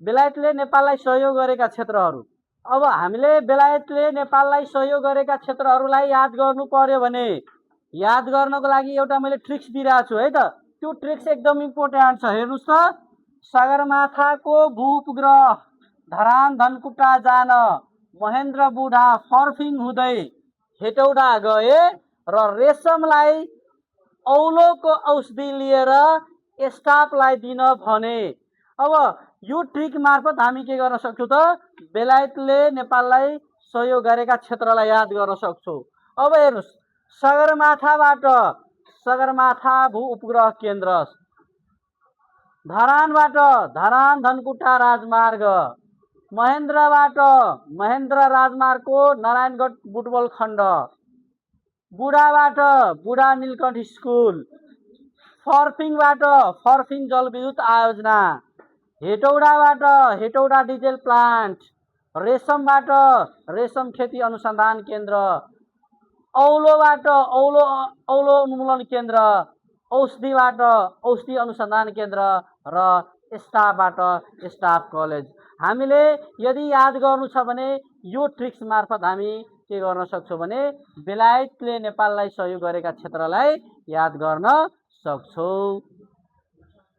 बेलायतले नेपाललाई सहयोग गरेका क्षेत्रहरू। अब हामीले बेलायतले नेपाललाई सहयोग गरेका क्षेत्रहरूलाई याद गर्नु पर्यो भने याद गर्नको लागि एउटा मैले ट्रिक्स दिइरहेको छु है त। त्यो ट्रिक्स एकदम इम्पोर्टेन्ट छ। हेर्नुहोस् त, सगरमाथाको भूउपग्रह धरान धनकुटा जान महेन्द्र बुढा फर्फिङ हुँदै हेटौडा गए र रेशमलाई औलोको औषधि लिएर स्टाफलाई दिन भने। अब यो ट्रिक मार्फत हामी के गर्न सक्छौँ त, बेलायतले नेपाललाई सहयोग गरेका क्षेत्रलाई याद गर्न सक्छौँ। अब हेर्नुहोस्, सगरमाथाबाट सगरमाथा भू उपग्रह केन्द्र, धरानबाट धरान धनकुटा राजमार्ग, महेन्द्रबाट महेन्द्र राजमार्गको नारायणगढ बुटवल खण्ड, बुढाबाट बुढा नीलकण्ठ स्कुल, फर्फिङबाट फर्फिङ जलविद्युत आयोजना, हेटौडाबाट हेटौडा डिजेल प्लान्ट, रेशमबाट रेशम खेती अनुसन्धान केन्द्र, औलोबाट औलो उन्मूलन केन्द्र, औषधिबाट औषधि अनुसन्धान केन्द्र र स्टाफबाट स्टाफ कलेज। हामीले यदि याद गर्नु छ भने यो ट्रिक्स मार्फत हामी के गर्न सक्छौँ भने बेलायतले नेपाललाई सहयोग गरेका क्षेत्रलाई याद गर्न सक्छौँ।